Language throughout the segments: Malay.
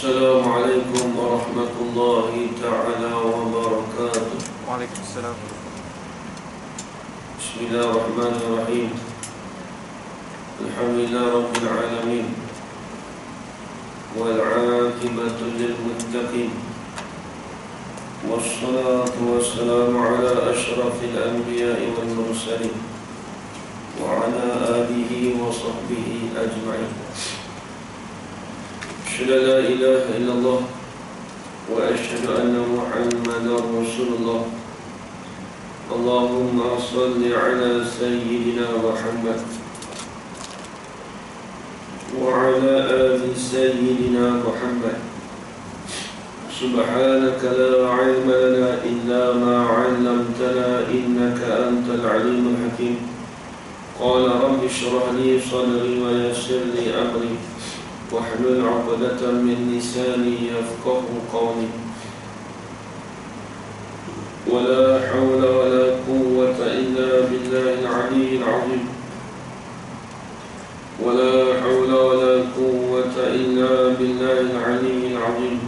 Assalamualaikum warahmatullahi ta'ala wabarakatuh. Waalaikumsalam. Bismillahirrahmanirrahim. Alhamdulillah rabbil alamin. Wal 'aqibatu lil muttaqin. Wassalatu wassalamu ala asyrafil anbiya'i wal mursalin wa ala alihi wa sahbihi ajma'in. أشهد أن لا إله إلا الله وأشهد أن محمدا رسول الله. اللهم صل على سيدنا محمد وعلى آل سيدنا محمد. سبحانك لا علم لنا إلا ما علمتنا إنك أنت العليم الحكيم. قال رب اشرح لي صدري ويسر لي أمري واحلل عقدة من لساني يفقه قولي. ولا حول ولا قوة إلا بالله العلي العظيم. ولا حول ولا قوة إلا بالله العلي العظيم.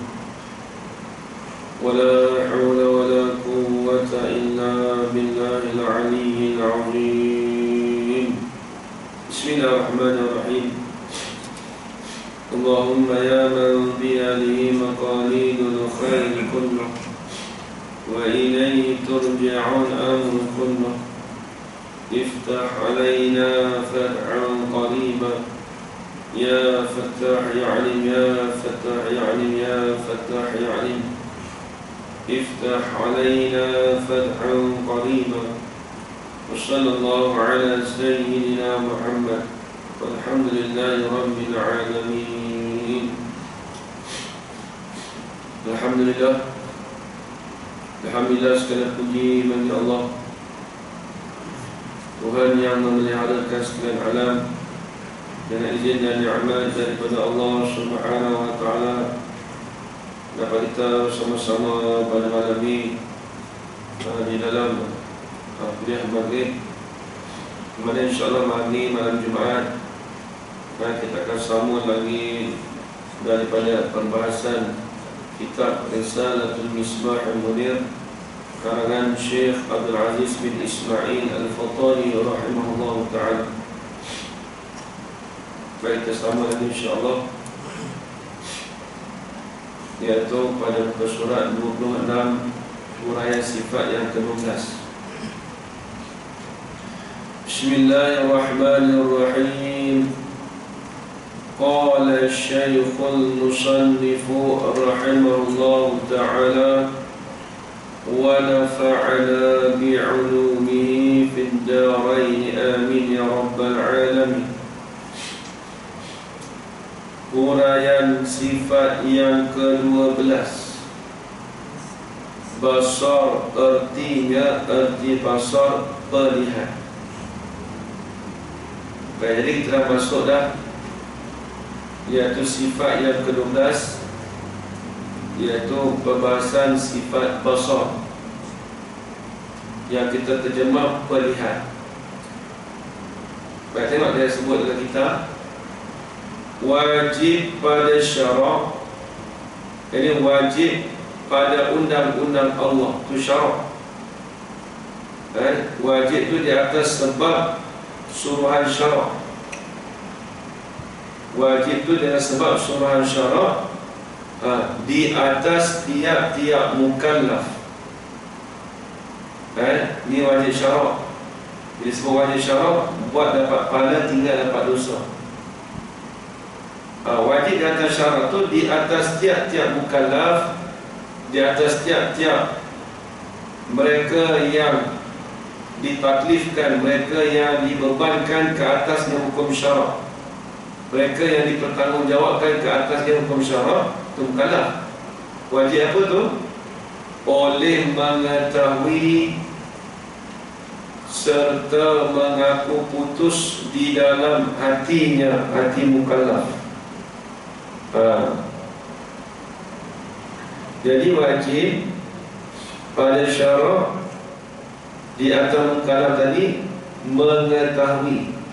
ولا حول ولا قوة إلا بالله العلي العظيم. بسم الله الرحمن الرحيم. اللهم يا من بيده مقاليد الخير كله وإليه ترجع الأمر كله افتح علينا فتحا قريبا يا فتاح يعلم يا فتاح يعلم يا فتاح يعلم افتح علينا فتحا قريبا. وصلى الله على سيدنا محمد والحمد لله رب العالمين. Alhamdulillah, Alhamdulillah segala puji bagi Allah, Tuhan yang memeliharakan sekalian alam dengan izin dan ni'mat daripada Allah Subhanahu wa ta'ala. Dapat kita bersama-sama pada malam ini di dalam kuliah maghrib, kemudian insyaAllah malam ini malam Jumaat kita akan sambung lagi daripada pembahasan kitab Risalatul Misbah Al-Munir karangan Syekh Abdul Aziz bin Ismail Al-Fattani rahimahullah ta'ala. Baik, kita sambung lagi insyaAllah, iaitu pada muka surat 26 uraian sifat yang ke-12. Bismillahirrahmanirrahim. قال الشيخ المصنف رحمه الله تعالى ونفعنا بعلومه في الدارين آمين يا رب العالمين. Uraian sifat yang ke-12. Basar artinya arti basar melihat. Baik, jadi kita dah masuk dah, iaitu sifat yang ke-12, iaitu pembahasan sifat basar yang kita terjemah melihat. Baik, tengok dia sebut dekat kita, wajib pada syarak. Ini wajib pada undang-undang Allah, itu syarak. Wajib itu di atas sebab suruhan syarak. Wajib itu dengan sebab suruhan syarak di atas tiap-tiap mukallaf. Ini wajib syarak. Bila sebut wajib syarak, buat dapat pahala, tinggal dapat dosa. Wajib di atas syarak itu di atas tiap-tiap mukallaf, di atas tiap-tiap mereka yang ditaklifkan, mereka yang dibebankan ke atasnya hukum syarak, mereka yang dipertanggungjawabkan ke atasnya hukum syarak, itu mukallaf. Wajib apa tu? Oleh mengetahui serta mengaku putus di dalam hatinya, hati mukallaf. Jadi wajib pada syarak di atas mukallaf tadi mengetahui.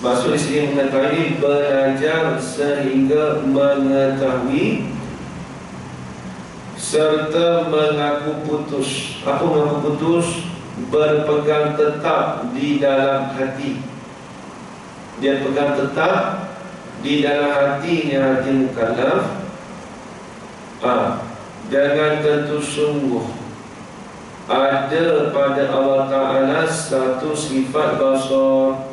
Maksud di sini mengetahui, belajar sehingga mengetahui serta mengaku putus. Apa mengaku putus? Berpegang tetap di dalam hati. Dia pegang tetap di dalam hatinya, hati mukallaf, dengan tentu sungguh ada pada Allah Ta'ala satu sifat basar.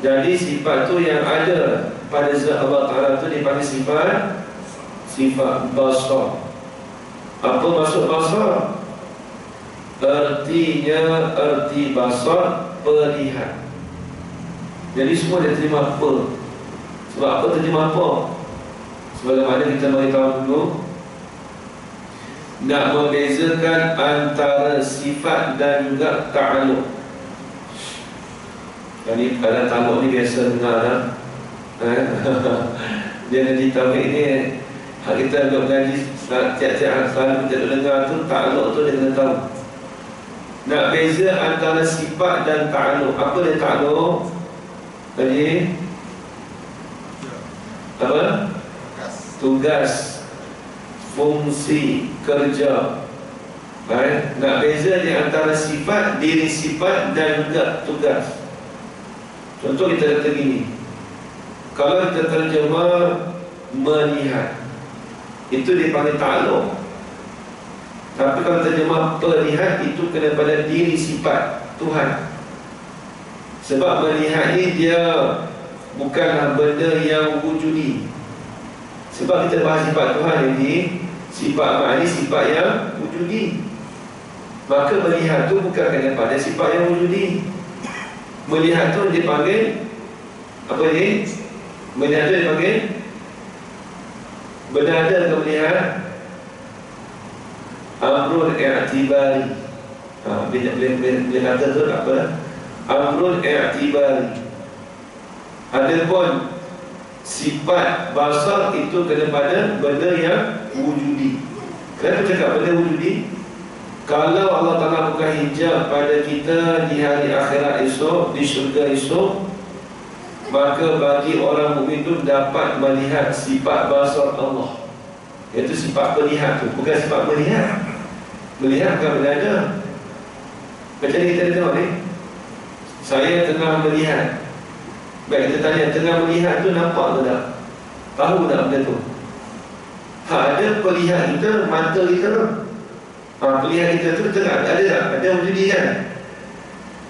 Jadi sifat tu yang ada pada zat Allah Ta'ala tu dipanggil sifat basar. Apa maksud basar? Artinya, arti basar perlihat. Jadi semua dia terima apa. Sebab apa terima apa? Sebagaimana kita beritahu dulu, nak membezakan antara sifat dan juga ta'aluk. Jadi kalau ta'aluk ni biasa dengar lah. Dia nanti tauhid ni, kita duduk ngaji tiap-tiap selalu kita dengar tu, ta'aluk tu dia kena tahu. Nak beza antara sifat dan ta'aluk. Apa dia ta'aluk? Tadi apa? Tugas, fungsi, kerja. Nak beza di antara sifat, diri sifat dan juga tugas. Contoh kita kata gini, kalau kita terjemah melihat, itu dipanggil ta'aluk. Tapi kalau terjemah perlihat, itu kena pada diri sifat Tuhan. Sebab melihat ni dia bukanlah benda yang wujudi. Sebab kita bahas sifat Tuhan ini, sifat ma'ani, sifat yang wujudi. Maka melihat tu bukan kena pada sifat yang wujudi. Melihat tu dipanggil apa ni? Melihat tu dipanggil bernada ke melihat? Amrul i'tibari. Bila kata tu tak apa? Amrul i'tibari. Adapun sifat basar itu kena pada benda yang wujudi. Kenapa cakap benda wujudi? Kalau Allah Ta'ala buka hijab pada kita di hari akhirat esok, di syurga esok, maka bagi orang mukmin itu dapat melihat sifat basar Allah, iaitu sifat melihat tu, bukan sifat melihat. Melihat bukan berada. Macam ni kita tengok ni, saya tengah melihat. Baik, kita tanya, tengah melihat tu nampak ke tak? Tahu tak benda tu? Ada perlihat kita, mata kita tu. Perlihat kita tu tengah ada tak? Ada wujudi kan?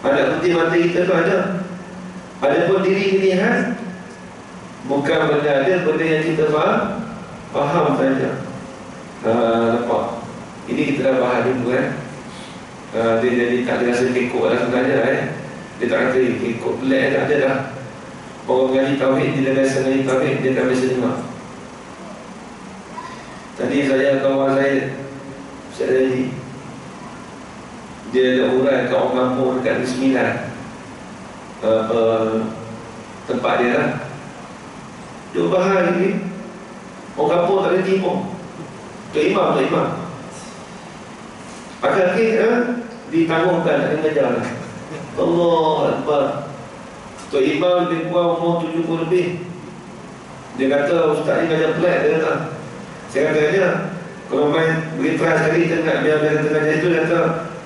Ada putih mata kita tu ada. Ada pun diri melihat, bukan benda ada, benda yang kita faham saja. Nampak? Ini kita dah bahas dulu kan. Dia jadi tak ada rasa kekok lah sebenarnya. Dia tak kata kekok pelik, tak ada dah. Orang mengaji tauhid, dia biasa mengaji tauhid, dia tak biasa dengar. Tadi saya, kawan saya tadi, dia ada urai kat orang kampung dekat Negeri Sembilan, tempat dia lah. Dia bahas ni, orang kampung tak ada timur. Tok Imam akhir-akhir ditangguhkan, tak ada mengajar lah. Allah Akbar. Tok Imam lebih kurang umur 70 lebih. Dia kata, ustaz ni ngajar pelik. Dia kata, saya kata dia, kalau main beri try sekali, kita nak biar dia kata ngajar itu. Dia kata,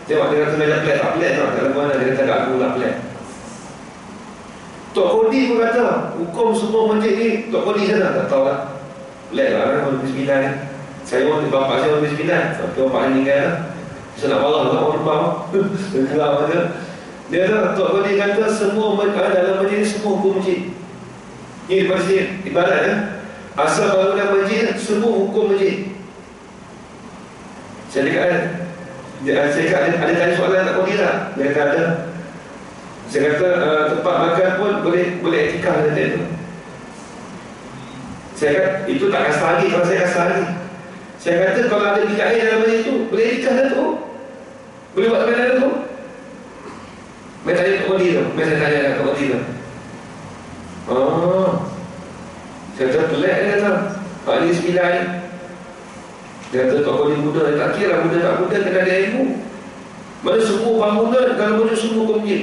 tengok dia kata ngajar pelik. Tak pelik tak dalam mana. Dia kata, tak aku lah pelik. Tok Kodi pun kata, hukum semua masjid ni Tok Kodi sana. Tak tahu lah, pelik lah kan, Negeri Sembilan ni. Saya pun, bapak saya Negeri Sembilan, tapi bapak ni meninggal lah. Saya nak marah tak orang rumah. Dia geram aja. Dia kata, Tok Kodi kata semua dalam masjid ni semua hukum masjid. Ini di masjid, ibarat ya. Asal bangunan masjid, semua hukum masjid. Saya cakap, ada tanya soalan tak Kodi tak? Dia kata ada. Saya kata, tempat makan pun boleh etikah kata itu. Saya kata, itu tak kasar lagi kalau saya kasar lagi. Saya kata, kalau ada bilik air dalam masjid itu, boleh etikah dah tu. Boleh buat benda tu. Saya tanya Tok Kodi tu. Saya tanya Tok Kodi tu. Saya kata pelik dia kata. Pak Negeri Sembilan. Dia kata Tok Kodi muda. Dia tak kira muda tak muda, kena ada ilmu. Mana semua bangunan, kalau muda semua ke masjid.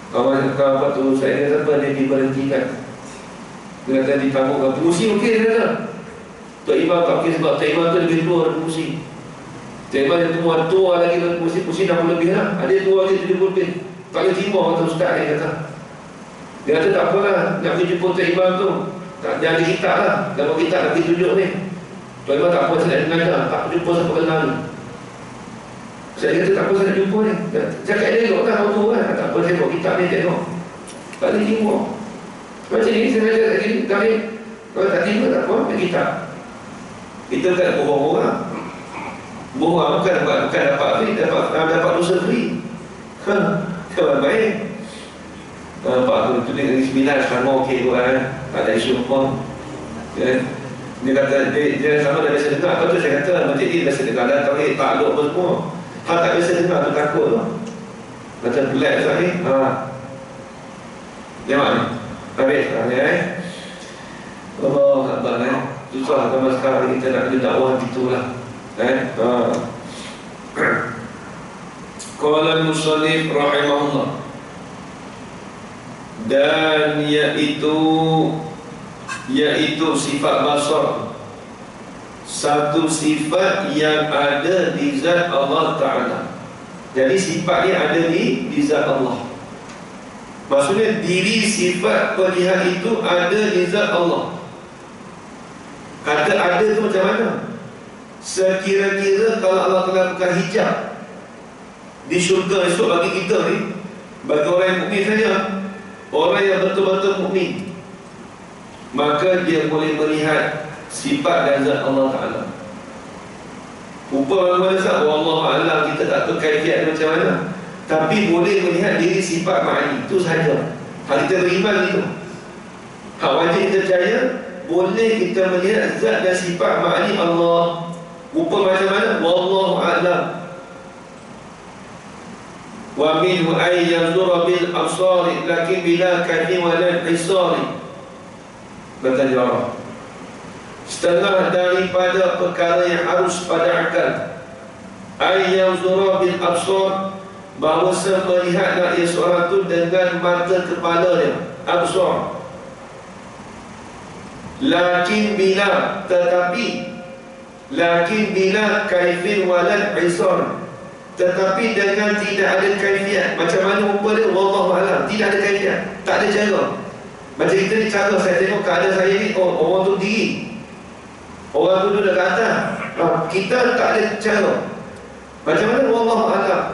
Kawan apa tu, saya kata apa dia diberhentikan. Dia kata ditangguhkan. Pengusi okey dia kata. Tok Imam tak okey sebab Tok Imam tu lebih tua dari kursi. Tok Imam yang tua lagi dari kursi 60 lebih lah. Ada tua lagi 70 lebih. Tak boleh timur kata ustaz ni kata. Dia kata tak apalah, nak pergi jumpa Tok Imam tu. Tak jadi kitab lah. Dalam kitab nak pergi tunjuk ni. Tok Imam tak apa, saya nak mengajar. Tak jumpa siapa kenal ni. Saya kata tak apa, saya nak jumpa ni. Cakap dia tengok kan, auto kan. Tak apa, saya tengok kitab ni, tengok. Tak boleh timur. Macam ni saya ajar lagi ni. Kalau tak timur tak apa, pergi kitab. Kita bukan bohong orang. Bohong bukan dapat free, dapat dosa free. Kawan baik. Nampak tu negeri 9 sekarang okey tu kan. Tak ada isu apa. Dia kata dia sama dah biasa dengar. Lepas tu saya kata macam ni biasa dengar dah tauhid takluk apa semua. Hal tak biasa dengar tu takut tu. Macam pelik tu ni. Tengok ni. Habis sekarang ni Allah Akbar susah zaman sekarang kita nak kena dakwah gitulah. Qala al-musannif rahimahullah, dan yaitu sifat basar, satu sifat yang ada di zat Allah Ta'ala. Jadi sifat ni ada di zat Allah. Maksudnya diri sifat melihat itu ada di zat Allah. Kata ada tu macam mana? Sekira-kira kalau Allah Ta'ala bukan hijab di syurga esok bagi kita ni, bagi orang yang mukmin saja, orang yang betul-betul mukmin, maka dia boleh melihat sifat dan zat Allah Ta'ala. Rupa mana sah, wallahu a'lam, kita tak tahu kaifiat macam mana, tapi boleh melihat diri sifat ma'ani, itu sahaja. Hal kita beriman itu. Hak wajib kita percaya, boleh kita melihat zat dan sifat ma'ani Allah. Rupa macam mana, wallahu a'lam. Wa minhu ay yanzura bil absari lakin bila kaifin wa la hisari. Kata jawab, setengah daripada perkara yang harus pada akal. Ay yanzura bil absar, bahawa melihatlah ia seorang tu dengan mata kepala dia, absar. Lakin bila, tetapi, lakin bila kaifin wa la hisari, tetapi dengan tidak ada kaifiat. Macam mana rupa dia, wallahu a'lam, tidak ada kaifiat, tak ada cara. Macam kita ni cara, saya tengok keadaan saya ni, orang tu diri, orang tu duduk kat atas, kita tak ada cara. Macam mana, wallahu a'lam.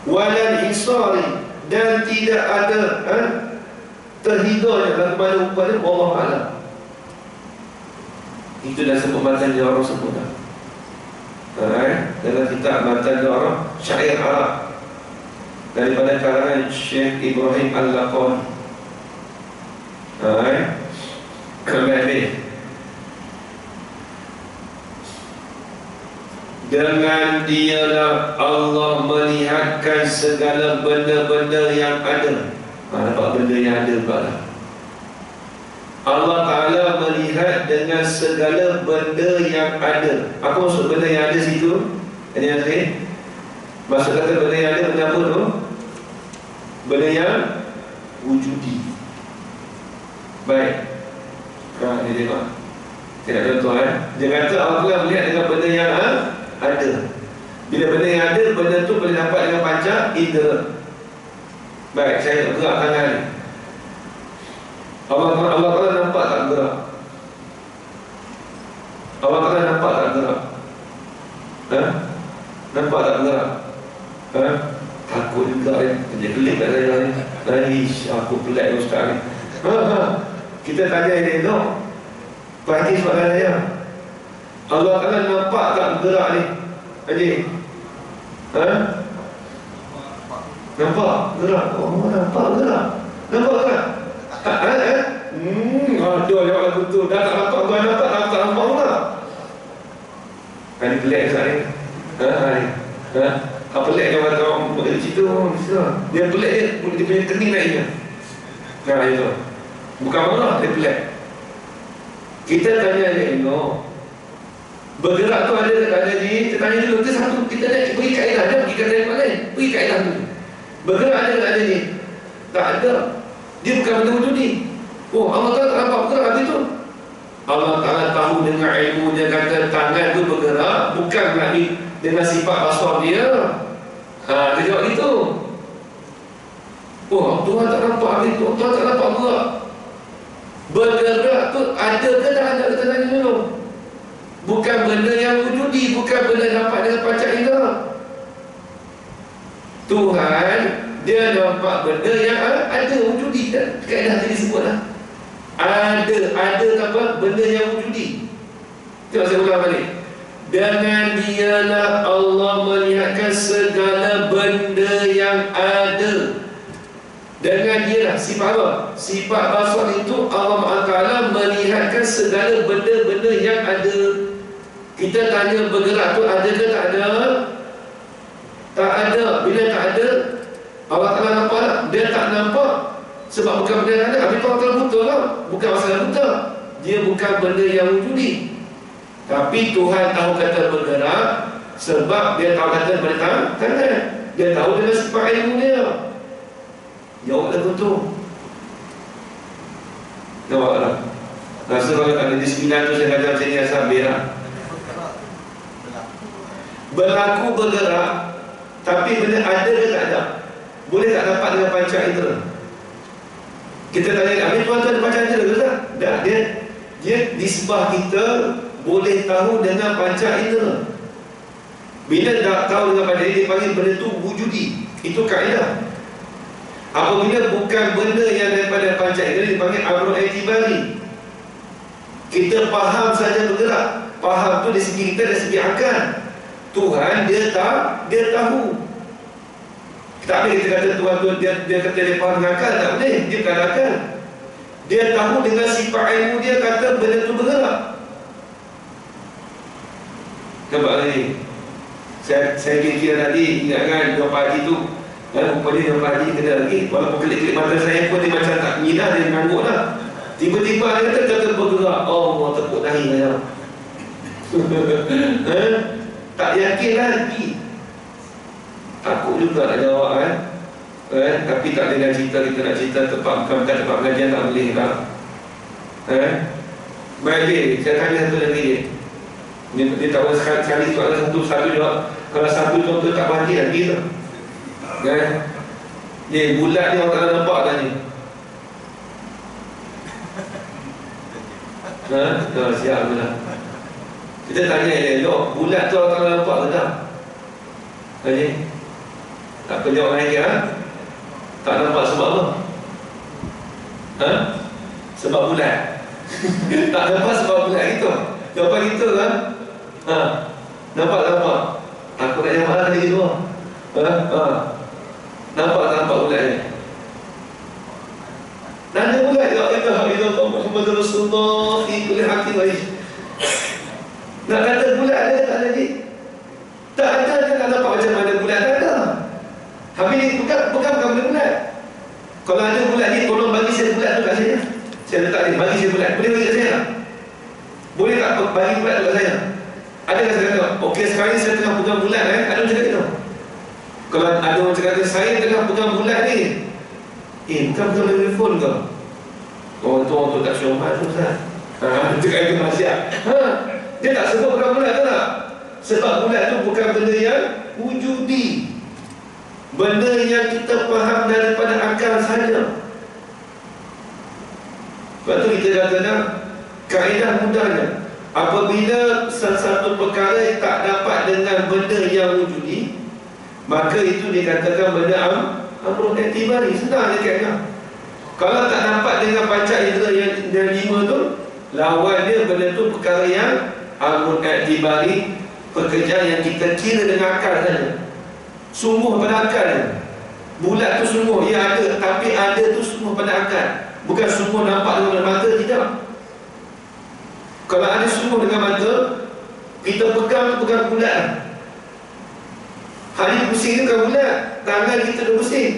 Walal insari, dan tidak ada terhidurnya bagaimana rupa dia, wallahu a'lam. Itu dah sebut matan dia orang sebut dah. Dalam kitab Matan Darah Syair Arab daripada karangan Syekh Ibrahim Al-Laqani. Dengan dialah Allah melihatkan segala benda-benda yang ada. Nampak benda yang ada pula. Allah Ta'ala melihat dengan segala benda yang ada. Apa maksud benda yang ada situ? Ini yang tadi maksud kata benda yang ada, benda apa tu? Benda yang wujudi. Baik. Dia tengok, saya nak contoh dia kata Allah Ta'ala melihat dengan benda yang ada. Bila benda yang ada, benda tu boleh dapat dengan panca indera. Baik, saya nak gerak tangan ni, Allah Ta'ala nampak tak gerak? Allah Ta'ala nampak tak gerak? Nampak tak gerak? Takut juga dia kelip kat saya ni. Aku pelik ustaz ni. Kita tanya dia, no, perhati soalan saya. Allah Ta'ala nampak tak gerak ni? Haji? Nampak gerak? Oh, nampak gerak. Nampak gerak? Aduh, jawab lagu tu. Dah tak nampak, tuan nampak, tak nampak pula. Ini pelik Ustaz ni. Apa pelik dia kata orang buat cerita. Dia pelik dia punya kening naiknya. Itu bukan marah, dia pelik. Kita tanya dia, no, bergerak tu ada tak ada ni? Kita tanya dulu, kita satu, kita nak pergi kaedah dia, pergi kaedah yang lain, pergi kaedah tu. Bergerak ada tak ada ni? Tak ada. Dia bukan benda wujud ni. Oh, Allah Ta'ala tak nampak bergerak hati tu. Allah Ta'ala tahu dengan ilmu dia, kata tangan tu bergerak bukan berarti dengan sifat basar dia. Dia jawab gitu. Oh, Tuhan tak nampak hari tu, Tuhan tak nampak gerak. Bergerak tu ada ke tak ada, kita tanya dulu. Bukan benda yang wujudi, bukan benda nampak dengan panca indera. Tuhan dia nampak benda yang ada wujudi. Kaedah tadi sebut lah. Ada apa? Benda yang wujudi. Tengok saya ulang balik. Dengan dialah Allah melihatkan segala benda yang ada. Dengan dialah sifat apa? Sifat basar itu Allah Ta'ala melihatkan segala benda-benda yang ada. Kita tanya bergerak tu ada ke tak ada? Tak ada. Bila tak ada, Allah Ta'ala nampak tak? Dia tak nampak. Sebab bukan benda yang ada. Habis Allah Ta'ala buta lah. Bukan masalah buta. Dia bukan benda yang wujudi. Tapi Tuhan tahu kata bergerak sebab dia tahu kata bertangan. Dia tahu dengan sifat ilmu dia. Jawab dah betul. Jawab lah. Rasa kalau tak ada di 9 tu saya kata macam ni asal berak. Berlaku bergerak, tapi benda ada ke tak ada? Boleh tak dapat dengan panca indera? Kita tanya, habis Tuhan tu ada panca indera ke tak? Tak, dia disebah kita boleh tahu dengan panca indera. Bila tak tahu dengan panca indera, dia panggil benda tu wujudi. Itu kaedah. Apabila bukan benda yang daripada panca indera, dipanggil amrul i'tibari. Kita faham saja bergerak. Faham tu dari segi kita, dari segi akal. Tuhan dia tahu. Tak boleh kita kata Tuhan tu dia kata dia faham dengan akal. Tak boleh, dia bukan akal. Dia tahu dengan sifat ilmu dia, kata benda tu bergerak. Nampak ni? Saya kira tadi, ingatkan 2 pagi tu, dan rupanya 2 pagi kena lagi. Walaupun kelip-kelip mata saya pun dia macam tak menyidah, dia mengangguk lah. Tiba-tiba dia kata bergerak. Allah tepuk dahi saya. Tak yakin lagi. Takut juga nak jawab kan. Tapi tak dengan cerita, kita nak cerita bukan tempat pengajian, tak boleh tak. Baik dia, saya tanya satu lagi dia. Dia tahu sekali soalan satu jawab. Kalau satu contoh tak berhenti lagi tu. Dia bulat ni orang tak nampak dah ni. Siap pula. Kita tanya elok, bulat tu orang tak nampak ke tak? Tanya. Tak apa jawab lagi ha? Tak nampak sebab apa? Sebab bulat. Tak nampak sebab bulat itu. Jawapan itu kan? Nampak tak nampak? Aku nak jawab lah lagi tu. Nampak tak nampak bulat ni? Nanda bulat ya Allah Muhammad Rasulullah fi kulli haqqin wa ish. Nak kata bulat ada tak ada ni? Tak ada, dia tak nampak macam mana bulat, tak ada. Habis ni bukan benda bulat. Kalau ada bulat ni, tolong bagi saya bulat tu kat saya. Saya letak ni, bagi saya bulat. Boleh bagi kat saya tak? Boleh tak bagi bulat tu kat saya? Ada kan saya kata, okey sekarang saya tengah pegang bulat ada macam gitu. Kalau ada orang cakap, saya tengah pegang bulat ni. Bukan pegang telefon ke? Oh tu orang tu tak syumat tu Ustaz. Cakap itu masyarakat. Dia tak sebut pegang bulat tu tak? Sebab bulat tu bukan benda yang wujudi. Benda yang kita faham daripada akal saja. Sebab tu kita kata kaedah mudahnya, apabila sesuatu perkara tak dapat dengan benda yang wujudi, maka itu dikatakan benda amrul i'tibari. Senang je kaedah. Kalau tak dapat dengan panca indera yang 5 tu, lawan dia benda tu perkara yang amrul i'tibari, pekerjaan yang kita kira dengan akal saja. Sungguh pada akal. Bulat tu sungguh, ia ada, tapi ada tu sungguh pada akal. Bukan sungguh nampak dengan mata, tidak. Kalau ada sungguh dengan mata, kita pegang bulat. Hari pusing tu bukan bulat, tangan kita dah pusing.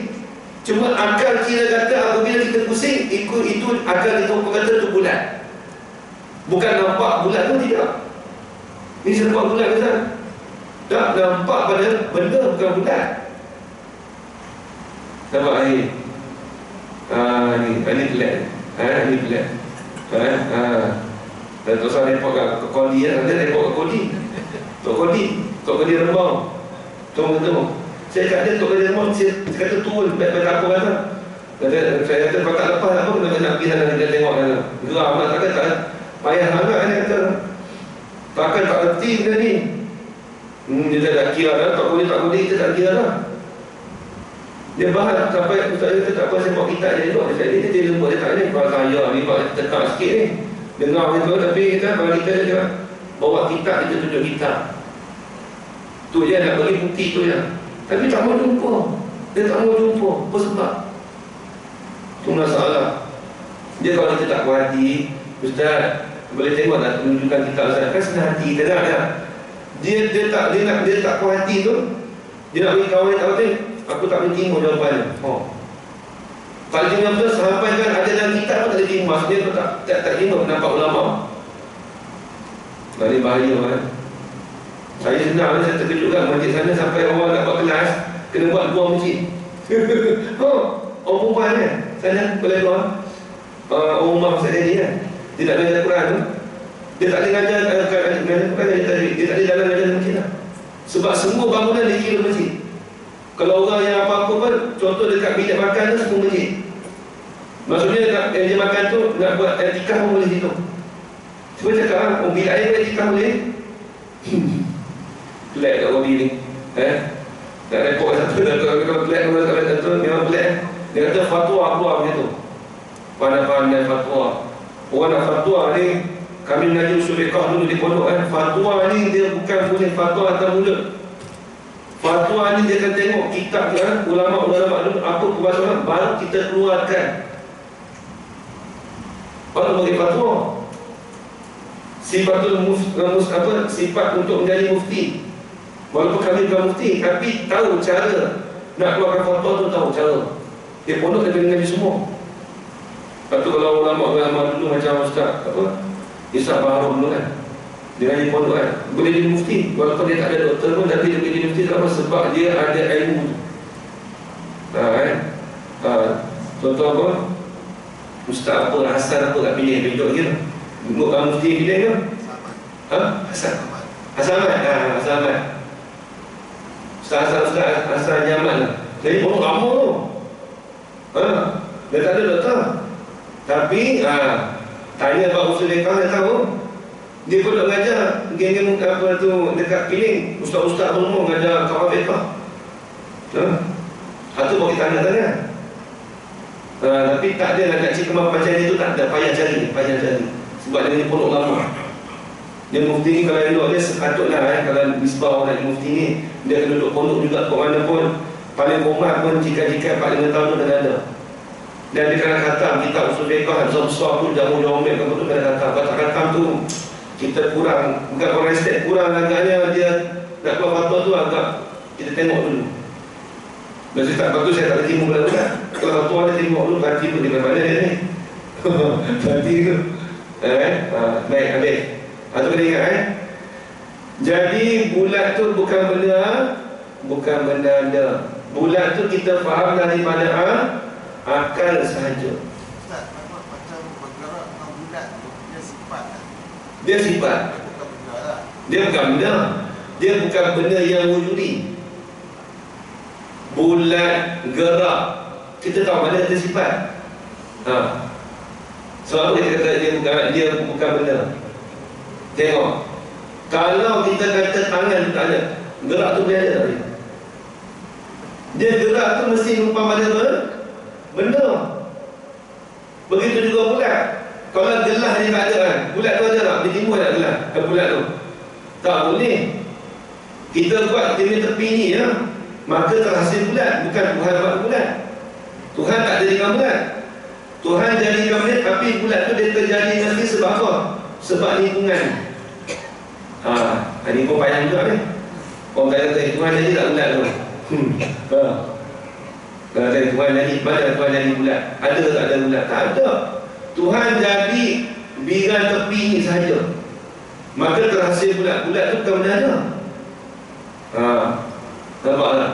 Cuma akal kira kata apabila kita pusing, ikut itu akal kita kata tu bulat. Bukan nampak bulat tu, tidak. Ini saya nampak bulat ke tak? Tak nampak pada benda bukan bulat. Nampak ni? Ni pelat. Ni pelat. Dan terus repot kat Kodi lah. Dia repot kat Kodi. Tok Kodi Rembang. Tunggu. Saya kat dia, Tok Kodi Rembang, saya kata turun. Baik-baik apa kata. Saya kata, kalau tak lepas apa, kena nak pergi sana, dia tengok sana. Geram lah, takkan tak payah sangat, dia kata. Takkan tak erti benda ni. Dia tak kira dah, Tok Kodi, kita tak kira dah. Dia bahas sampai Ustaz kata tak apa, saya bawa kitab dia duduk. Dia lembut, dia tak ni. Kalau saya ni, buat tekak sikit ni. Dengar itu, tapi kita, kalau kita dia bawa kitab, kita tunjuk kitab. Tu je nak bagi bukti tu je. Tapi tak mau jumpa. Dia tak mau jumpa. Apa sebab? Itu masalah. Dia kalau kita tak puas hati, Ustaz, boleh tengok tak tunjukkan kitab Ustaz? Kan senang hati kita tak ada. Dia tak puas hati tu. Dia nak bagi kawan tak betul. Aku tak boleh terima jawapannya. Kalau terima betul, sampaikan ada dalam kitab pun tak boleh terima. Maksudnya tu tak terima pendapat ulama. Ini bahaya kan. Saya senang, saya terkejut kan masjid sana sampai orang nak buat kelas, kena buat luar masjid. Orang perempuan kan, sana boleh luar. Orang rumah Ustaz Dedi kan, dia tak belajar Quran tu. Dia tak boleh ngajar Quran, dia tak boleh dalam ngajar masjid lah. Sebab semua bangunan dikira masjid. Kalau orang yang apa-apa pun, contoh dekat bilik makan tu semua masjid. Maksudnya dia makan tu nak buat etikah pun boleh situ. Cuba cakap, bilik air buat etikah boleh. Pelik kat Wadi ni. Tak repot satu. Kalau pelik kalau satu memang pelik. Dia kata fatwa keluar macam tu. Pandai-pandai fatwa. Orang nak fatwa ni, kami mengaji usul fiqh dulu di pondok kan. Fatwa ni dia bukan boleh fatwa atas mulut. Fatwa ni dia akan tengok kitab kan, ulama-ulama dulu apa kebahasan baru kita keluarkan. Baru bagi fatwa. Sifat untuk menjadi mufti. Walaupun kami bukan mufti, tapi tahu cara nak keluarkan fatwa tu, tahu cara. Dia pondok dia kena ngaji semua. Lepas tu kalau ulama-ulama dulu macam Ustaz Ishak Bahar dulu kan, dia ngaji pondok kan, boleh jadi mufti. Walaupun dia tak ada doktor pun, tapi dia boleh jadi mufti. Kenapa? Sebab dia ada ilmu tu. Contoh apa? Ustaz apa, Hasan apa kat pilih hidup dia. Tengok kamu mufti pilih ke? Hasan Ahmad. Hasan Ahmad. Ustaz Nyaman lah. Jadi pondok lama tu. Dia tak ada doktor. Tapi tanya Pak Usul Lekang, dia tahu. Dia pun nak mengajar geng-geng apa tu dekat Piling. Ustaz-ustaz pun mau mengajar kawan fiqah. Itu bawa kita tanya. Tapi tak ada nak cik kemampuan cari tu, tak ada. Payah cari. Sebab dia ni pondok lama. Dia mufti ni kalau duduk dia sepatutlah kalau misbah orang mufti ni, dia kena duduk pondok juga ke mana pun. Paling komat pun jika 4-5 tahun tu kena ada. Dan dia kena khatam kitab usul fiqh, Zabsah pun jamu-jamu apa tu kena khatam. Kalau tak khatam tu kita kurang, bukan orang estate kurang, agaknya dia nak keluar fatwa tu agak kita tengok dulu. Maksudnya tak bagus, saya tak boleh timbul pula kan. Kalau fatwa dia tengok dulu, berarti pun di mana dia ni. Berarti tu baik, habis. Itu kena ingat Jadi bulat tu bukan benda ada. Bulat tu kita faham daripada akal sahaja. Ustaz, macam bergerak dengan bulat tu, dia sifat kan? Dia sifat. Dia bukan benda. Dia bukan benda yang wujudi. Bulat, gerak, kita tahu mana ada sifat. Sebab dia kata dia bukan benda. Tengok, kalau kita kata tangan tak ada, gerak tu dia ada. Dia gerak tu mesti rupa pada benda. Begitu juga bulat. Kalau gelah dia tak ada kan, bulat tu ada tak? Dia timbul tak gelah bulat tu? Tak boleh. Kita buat dia tepi ni maka terhasil bulat. Bukan Tuhan buat bulat. Tuhan tak jadikan bulat. Tuhan jadikan bulat, tapi bulat tu dia terjadi nanti sebab apa? Sebab lingkungan. Ini pun payah juga ni. Orang kata Tuhan jadi tak bulat tu. Kalau kata Tuhan jadi, mana Tuhan jadi bulat? Ada tak ada bulat? Tak ada. Tuhan jadi biran tepi ni sahaja, maka terhasil bulat. Bulat tu bukan benda ada. Nampak tak?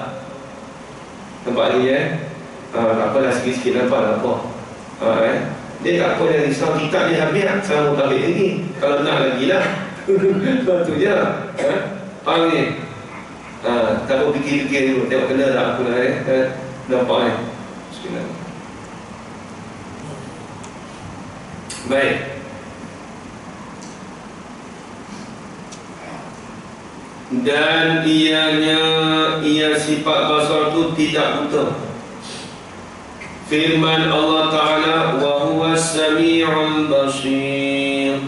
Nampak ni tak apalah, sikit-sikit nampak tak apa. Dia tak apa yang risau, kitab dia habis sama balik lagi. Kalau nak lagi lah. Itu je. Faham ni? Tak apa fikir-fikir dulu. Tengok kena tak aku nak nampak ni. Sekian. Baik. Dan ia sifat basar tu tidak buta. Firman Allah Ta'ala, wa huwa sami'ul basir.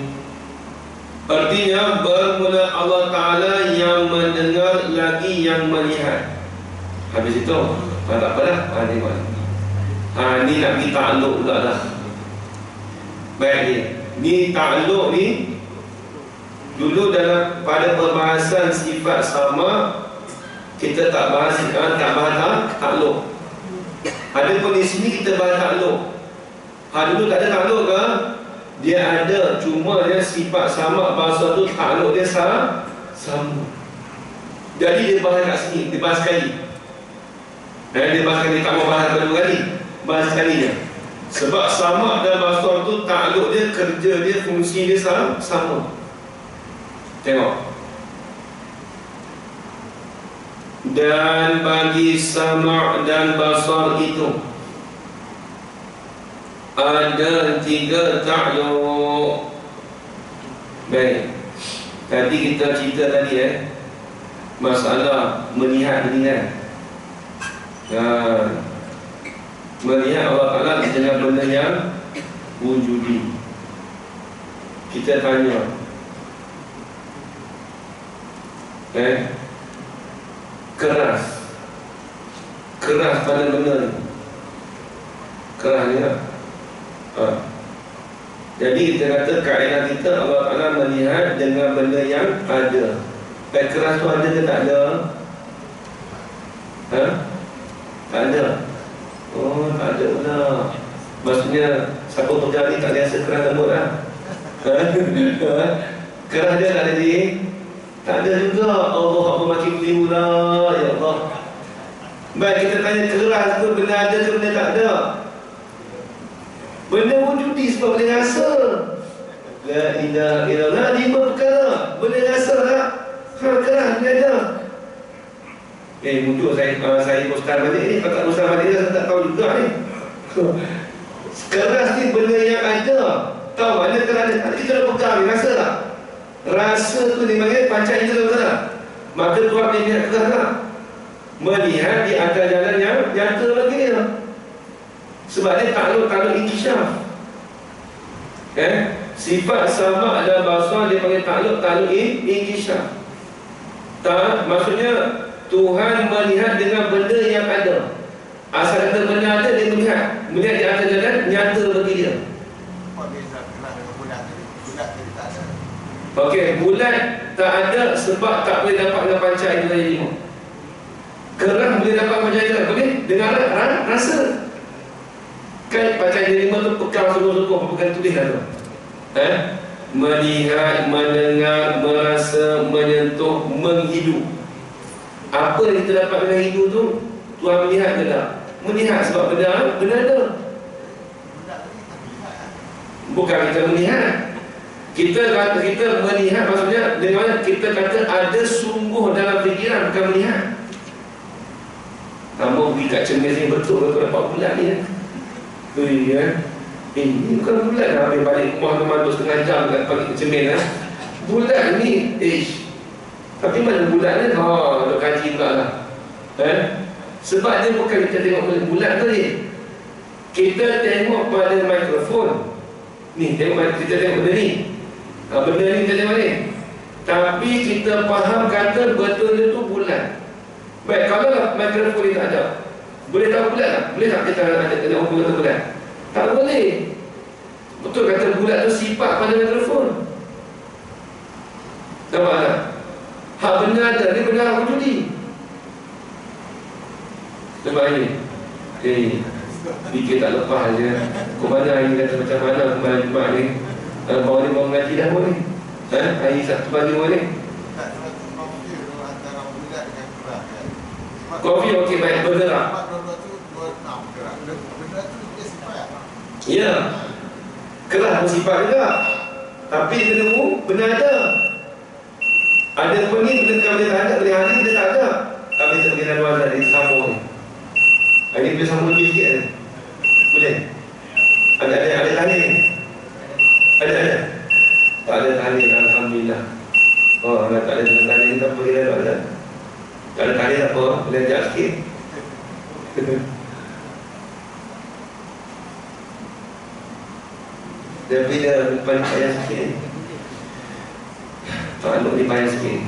Artinya bermula Allah Ta'ala yang mendengar lagi yang melihat. Habis itu tak apalah. Ni nak pergi ta'aluk pula dah. Baik ni ta'aluk ni dulu dalam pada perbahasan sifat sama kita tak bahas ta'aluk. Adapun di sini kita bahas ta'aluk. Dulu tak ada ta'aluk ke? Dia ada, cuma dia sifat sama bahasa tu ta'aluk dia sama. Jadi dia bahas kat sini, dia bahas sekali. Dia bahas sekali, tak mau bahas kedua kali. Bahas sekali je. Sebab sama dan bahasa tu ta'aluk dia, kerja dia, fungsi dia sama. Tengok. Dan bagi sama' dan basar itu ada 3 ta'aluk. Baik. Tadi kita cerita tadi masalah melihat. Melihat Allah Ta'ala dengan benda yang wujudi. Kita tanya, keras pada benda ni, keras ni tak? Jadi kita kata kaedah kita Allah Ta'ala melihat dengan benda yang ada. Keras tu ada ke tak ada? Tak ada. Oh, tak ada pula. Maksudnya siapa kerja ni tak biasa keras rambut lah. Keras dia tak ada ni? Tak ada juga. Allah apa makin keliru lah. Ya Allah. Baik, kita tanya keras tu benda ada ke benda tak ada? Benda wujudi sebab boleh rasa. La ilaha illallah, 5 perkara. Boleh rasa tak? Keras dia ada. Muncul saya postal balik ni. Kalau tak postal balik saya tak tahu juga ni. Keras ni benda yang ada. Tahu mana keras dia? Kita dah pegang ni, rasa tak? Rasa tu ni panggil pancai kita betul tak? Maka tuan dia lihat keras tak? Melihat di atas jalan yang nyata lagi dia. Sebab dia takluk inkishaf. Sifat sama ada bahasa dia panggil takluk inkishaf. Maksudnya Tuhan melihat dengan benda yang ada. Asal kata benda ada, dia melihat di atas jalan nyata bagi dia. Okey, bulat tak ada sebab tak boleh dapat dengan pancai itu saja 5. Kerang boleh dapat pancai itu, boleh dengan rasa. Kan pancai itu 5 tu pegang sungguh-sungguh, bukan tulis lah tu. Melihat, mendengar, merasa, menyentuh, menghidup. Apa yang kita dapat dengan hidup tu, Tuhan melihat ke tak? Melihat sebab benda ada. Bukan kita melihat. Kita melihat maksudnya dengan kita kata ada sungguh dalam fikiran, bukan melihat. Kamu pergi kat cermin ni betul kau dapat bulat ni ini bukan bulat dah. Habis balik rumah tu mandu setengah jam kat pagi cermin bulat ni tapi mana bulat ni? Dah kaji pula lah. Sebab dia bukan kita tengok bulat tadi. Kita tengok pada mikrofon ni, kita tengok benda ni. Benda ni kita tengok ni. Tapi kita faham kata betul itu bulat. Baik, kalau mikrofon ni tak ada, boleh tahu bulat tak? Boleh tak kita ada orang kata bulat? Tak boleh. Betul kata bulat tu sifat pada mikrofon. Nampak tak? Hak benda ada, ni benda hak wujudi. Nampak ni? Fikir tak lepas je. Kau mana hari kata macam mana kembali Jumat ni? Bawa ni bawa mengaji dah pun ni. Hari Sabtu pagi pun ni. Kopi okey, baik, bergerak. Ya. Keras bersifat juga. Tapi dia kena benar ada. Ada pun ni benda dia tak ada, boleh hari dia tak ada. Tapi tak boleh lalu ada, dia sambung ni. Ini boleh sambung lebih sikit ni. Boleh? Ada tahlil? Ada? Tak ada tahlil, alhamdulillah. Oh, tak ada tahlil, tak boleh lalu ada. Tak ada tahlil tak apa, boleh ajak sikit. Tapi dia paling payah sikit. Takluk ni payah sikit.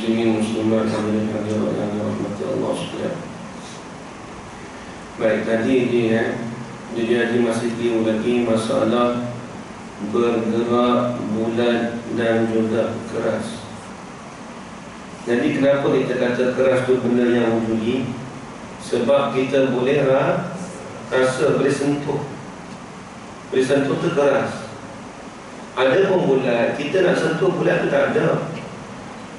Muslimin muslimat yang dirahmati Allah sekalian. Baik, tadi dia masih diulangi masalah bergerak bulat dan juga keras. Jadi kenapa kita kata keras tu benda yang wujudi? Sebab kita boleh rasa, boleh sentuh. Boleh sentuh tu keras. Ada pun bulat, kita nak sentuh bulat tu tak ada.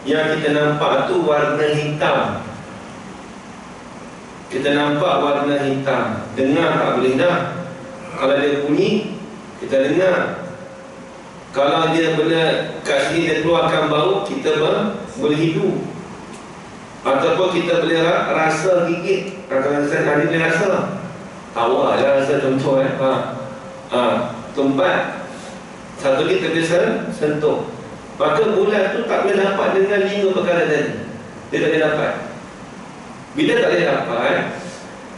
Yang kita nampak tu warna hitam. Kita nampak warna hitam. Dengar tak boleh dah. Kalau dia bunyi, kita dengar. Kalau dia benda kat sini dia keluarkan bau, kita boleh hidup. Ataupun kita boleh rasa gigit. Kalau saya tadi boleh rasa. Tawa lah rasa contoh tempat. Satu kita boleh sentuh. Maka bulat tu tak boleh dapat dengan 5 perkara tadi. Dia tak boleh dapat. Bila tak boleh dapat,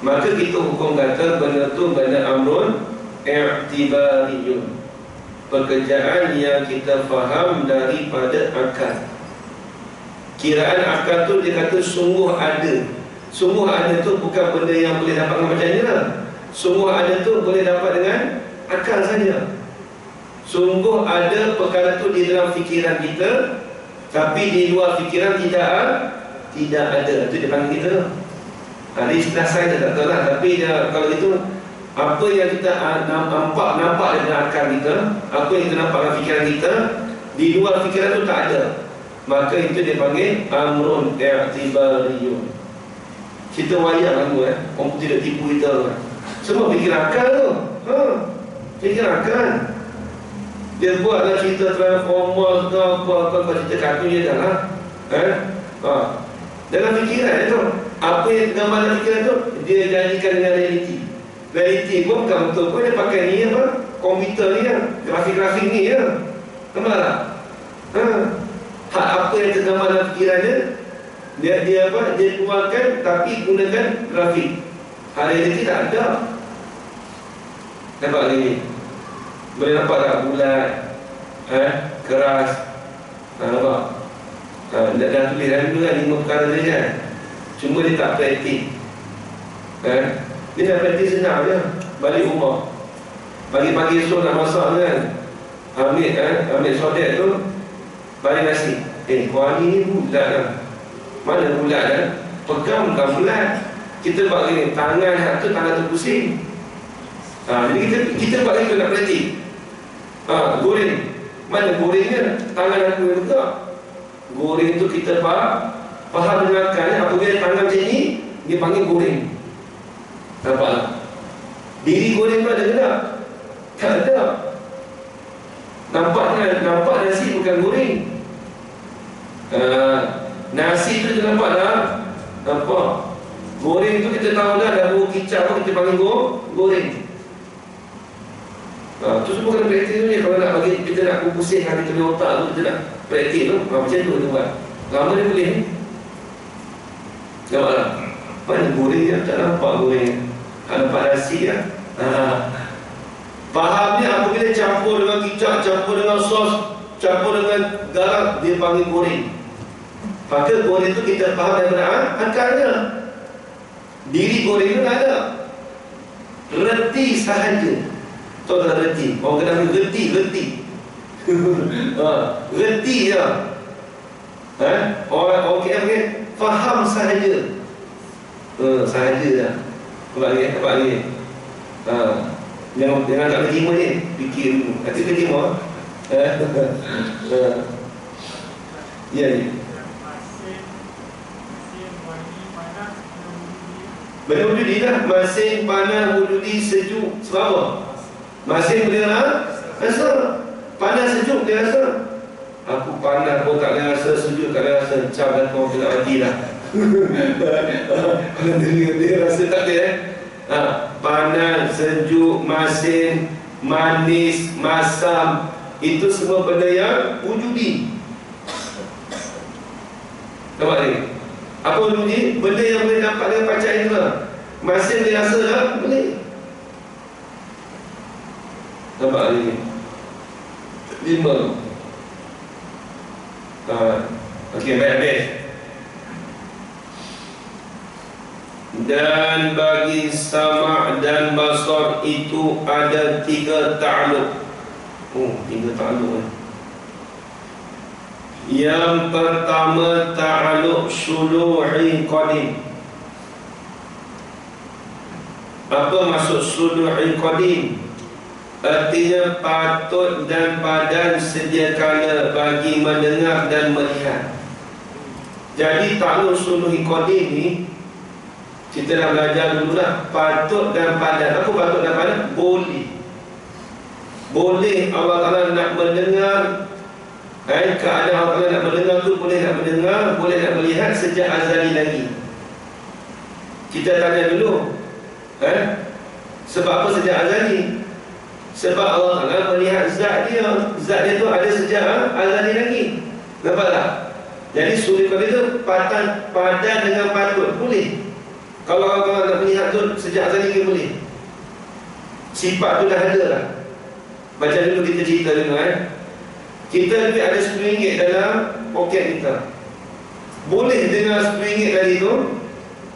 maka kita hukum kata benda tu benda amrun i'tibariyun, pekerjaan yang kita faham daripada akal. Kiraan akal tu dia kata sungguh ada. Sungguh ada tu bukan benda yang boleh dapat dengan macam ni lah. Sungguh ada tu boleh dapat dengan akal saja. Sungguh ada perkara tu di dalam fikiran kita, tapi di luar fikiran tidak ada. Itu dia panggil kita. Ada istilah saya tak tahu lah. Tapi dia, kalau itu, apa yang kita nampak dengan akal kita, apa yang kita nampak dalam fikiran kita, di luar fikiran tu tak ada, maka itu dia panggil amrun i'tibariyun. Kita wayang tu orang tidak tipu kita. Semua fikir akal tu. Fikir akal. Dia buatlah cerita Transformers ke apa cerita kartun je dah lah. Dalam fikiran tu, apa yang gambar dalam fikiran tu, dia jadikan dengan realiti. Realiti pun bukan betul pun, dia pakai ni apa, komputer ni ya, grafik-grafik ni ya. Nampak tak? Hak apa yang tergambar dalam fikiran dia, dia apa, dia keluarkan tapi gunakan grafik. Hak realiti tak ada. Nampak lagi? Boleh nampak tak bulat, keras, nampak? Dah tulis dalam dulu kan 5 perkara dia kan. Cuma dia tak praktik. Dia nak praktik senang je. Balik rumah, pagi-pagi esok nak masak kan, ambil sodet tu, balik nasi. Kuali ni bulat kan. Mana bulat kan? Pegang bukan bulat. Kita buat gini, tangan tu tangan tu pusing. Jadi kita buat itu nak praktik. Goreng, mana gorengnya? Tangan aku yang tegak. Goreng tu kita faham dengan akal. Apabila tangan macam ni, dia panggil goreng. Nampak tak? Diri goreng tu ada ke tak? Tak ada. Nampak nasi bukan goreng. Nasi tu kita nampak tak? Nampak. Goreng tu kita tahu dah, dah bau kicap pun kita panggil goreng. Tu semua kena praktik tu ni. Kalau nak bagi kita nak pusing hati kita otak tu, kita nak praktik tu, macam tu kita buat. Lama dia boleh ni. Nampak tak? Mana goreng dia? Tak nampak goreng. Tak nampak nasi lah. Fahamnya apabila campur dengan kicap, campur dengan sos, campur dengan garam, dia panggil goreng. Maka goreng tu kita faham daripada akalnya. Diri goreng tu tak ada. Reti sahaja. Tahu tak reti? Orang kena ambil reti. Reti je. Orang kena faham sahaja. Sahaja dah. Nampak lagi. Jangan tak terima ni. Fikir dulu. Nanti terima. Ya ni. Benda wujudi lah. Masin, panas, wujudi, sejuk, selama. Masin boleh rasa. Panas, sejuk boleh rasa. Aku panas pun tak boleh rasa, sejuk tak boleh rasa. Macam dah kau kena mati lah. Kalau dia rasa tak boleh panas, sejuk, masin, manis, masam, itu semua benda yang wujudi. Nampak ni? Apa wujudi? Benda yang boleh nampak dengan panca indera. Masin boleh rasa tak? Boleh. Nampak ni? 5. Okey, baik. Dan bagi sama' dan basar itu ada 3 ta'alluq. 3 ta'alluq. Yang pertama ta'alluq suluhi qadim. Apa maksud suluhi qadim? Artinya patut dan padan sedia kala bagi mendengar dan melihat. Jadi ta'alluq suluhi qadim ni kita dah belajar dulu lah. Patut dan padan. Apa patut dan padan? Boleh Allah Ta'ala nak mendengar. Keadaan Allah Ta'ala nak mendengar tu boleh nak mendengar, boleh nak melihat sejak azali lagi. Kita tanya dulu, sebab apa sejak azali? Sebab Allah Ta'ala melihat zat dia. Zat dia tu ada sejak azali lagi. Nampak tak? Jadi sulul qadim itu padan dengan patut, boleh. Kalau orang nak melihat tu sejak azal lagi boleh. Sifat tu dah ada lah. Baca dulu kita cerita dulu Kita duit ada RM10 dalam poket kita. Boleh dengan RM10 tadi tu,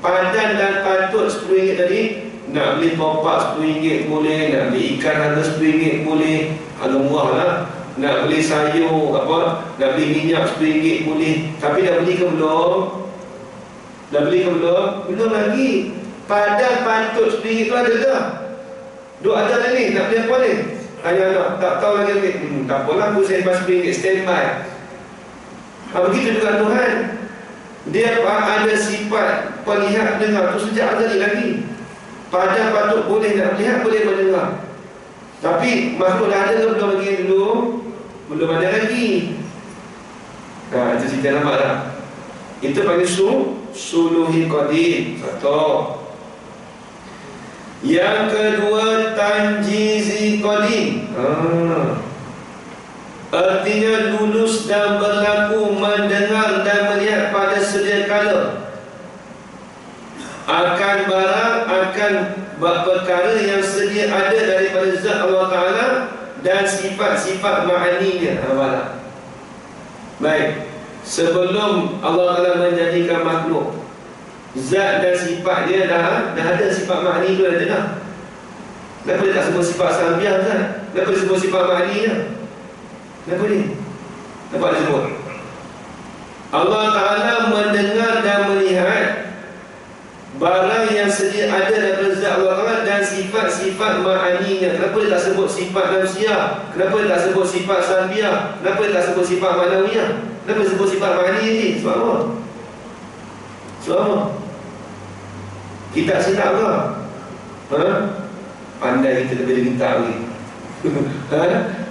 padan dan patut RM10 tadi, nak beli topak RM10 boleh, nak beli ikan harga RM10 boleh, harga murah lah. Nak beli sayur nak beli minyak RM10 boleh. Tapi dah beli ke belum? Dah beli ke belum? Belum lagi. Padan patut RM10 tu ada dah. Duk ada dah ni, nak beli apa ni? Tanya anak, tak tahu lagi ambil. Tak apalah, aku sembah RM10, standby. Begitu juga Tuhan. Dia ada sifat perlihat dengar tu sejak azali lagi. Padan patut boleh nak melihat, boleh mendengar. Tapi makhluk dah ada ke belum lagi dulu? Belum ada lagi. Itu cerita nampak tak? Itu panggil suluhi qadim. Satu. Yang kedua, tanjizi qadim. Artinya lulus dan berlaku, mendengar dan melihat pada sedia kala akan barang, akan perkara yang sedia ada daripada zat Allah Ta'ala dan sifat-sifat ma'aninya. Baik, sebelum Allah Ta'ala menjadikan makhluk, zat dan sifat dia dah ada. Sifat ma'ani tu ada dah. Kenapa dia tak sebut sifat sambiah Zat? Kenapa dia sebut sifat ma'aninya? Kenapa ni? Nampak dia sebut Allah Ta'ala mendengar dan melihat barang yang sedia ada daripada zat Allah Ta'ala dan sifat-sifat ma'aninya. Kenapa dia tak sebut sifat nafsiyah? Kenapa dia tak sebut sifat sambiah? Kenapa dia tak sebut sifat ma'nawiyah? Kenapa dia sebut sifat ma'ani ni? Sebab apa? Sebab apa? Kita silap ke? Pandai kita lebih minta lagi.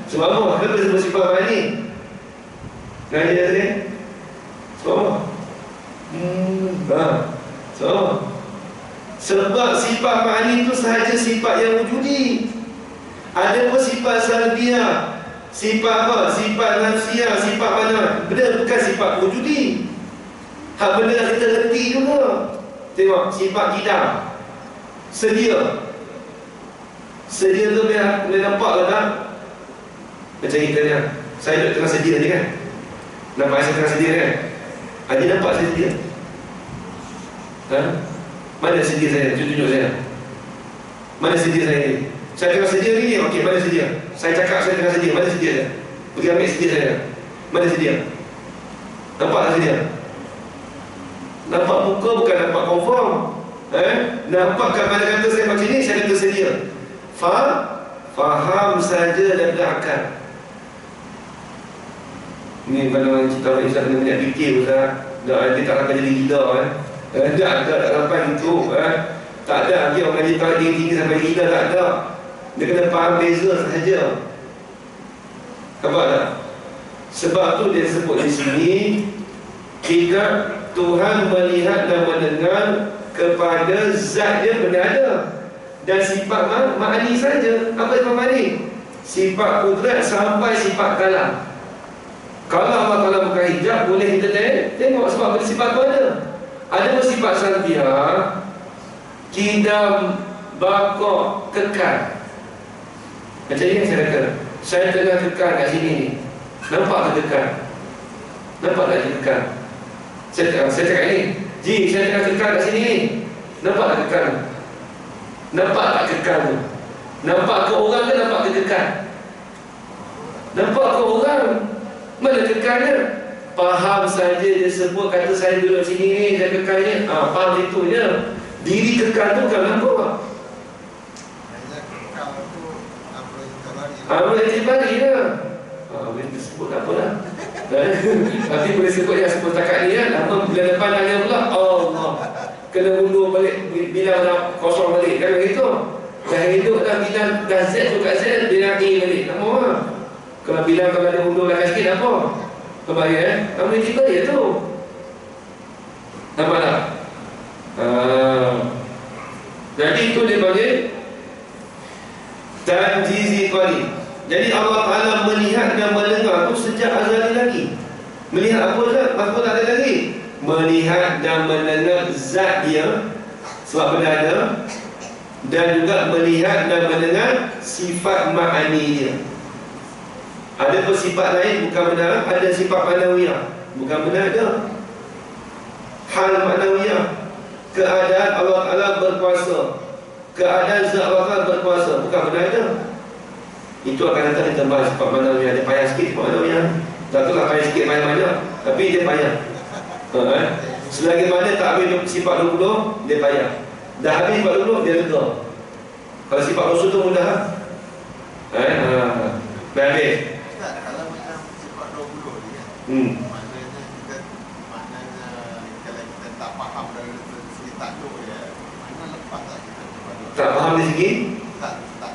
Sebab apa? Kenapa dia sebut sifat ma'ani? Kenapa dia tadi? Sebab apa? Sebab apa? Sebab sifat ma'ani itu sahaja sifat yang wujudi. Ada pun sifat salbiah, sifat apa? Sifat nafsiyah, sifat mana? Benda bukan sifat wujudi. Hak benda yang kita reti juga. Tengok sifat kidam, sedia. Sedia tu boleh nampak ke tak? Macam kita ni, saya duduk tengah sedia ni kan. Nampak saya tengah sedia kan? Ada nampak saya sedia? Mana sedia saya? Tunjuk saya. Mana sedia saya ni? Saya tengah sedia ni. Okey, mana sedia? Saya cakap saya tengah sedia. Mana sedia saya? Pergi ambil sedia saya. Mana sedia? Nampak tak sedia? Nampak muka bukan nampak confirm. Nampak kat mana kata saya macam ni, saya kata sedia. Faham saja daripada akal. Ni kalau orang cerita orang Islam kena banyak fikir Ustaz. Dia tak akan jadi gila tak sampai itu tak ada lagi orang ngaji tak tinggi sampai gila, tak ada. Dia kena faham beza sahaja. Nampak tak? Sebab tu dia sebut di sini, jika Tuhan melihat dan mendengar kepada zat dia benda ada dan sifat ma'ani saja. Apa sifat ma'ani? Sifat kudrat sampai sifat kalam. Kalau Allah Ta'ala buka hijab, boleh kita tengok sebab sifat tu ada. Ada pun sifat salbiah, kidam, bakok, kekal. Macam ni saya kata, saya tengah kekal kat sini ni. Nampak tak kekal? Nampak tak kekal? Saya cakap ni, Ji, saya tengah kekal kat sini ni. Nampak tak kekal? Nampak tak kekal tu? Nampak ke orang ke nampak ke kekal? Nampak ke orang? Mana kekalnya? Faham saja dia sebut kata saya duduk sini ni, saya kekal ni. Faham itu je. Diri kekal tu bukan nampak. Boleh dibagi lah. Boleh disebut tak apa lah. Tapi boleh sebut yang sebut takat ni kan. Lama bulan depan nanya pula, Allah kena undur balik, bilang dah kosong balik. Kan begitu. Dah hidup dah bilang dah Z tu kat Z, dia nanti balik. Tak mahu lah. Kalau bilang kalau ada undur belakang sikit, apa? Kebaya boleh dibagi tu. Nampak tak? Jadi itu dia panggil tanjizi qadim. Jadi Allah Ta'ala melihat dan mendengar tu sejak azali lagi. Melihat apa Ustaz? Mahfuz tak ada lagi. Melihat dan mendengar zat dia sebab benda ada, dan juga melihat dan mendengar sifat ma'ani dia. Ada pun sifat lain bukan benar, ada sifat ma'nawiyah, bukan benar ada. Hal ma'nawiyah, keadaan Allah Ta'ala berkuasa, keadaan zat Allah Ta'ala berkuasa, bukan benar ada. Itu akan datang kita bahas sifat ma'nawiyah. Dia payah sikit ma'nawiyah. Tak tu lah payah sikit, payah banyak, tapi dia payah. Selagi mana tak habis sifat 20, dia payah. Dah habis sifat 20, dia lega. Kalau sifat rasul tu mudah. Dah habis. Ustaz, kalau macam sifat 20 ni kan, maknanya kalau kita tak faham dari segi takluk dia, mana lepas tak kita sifat 20? Tak faham dari segi? Tak,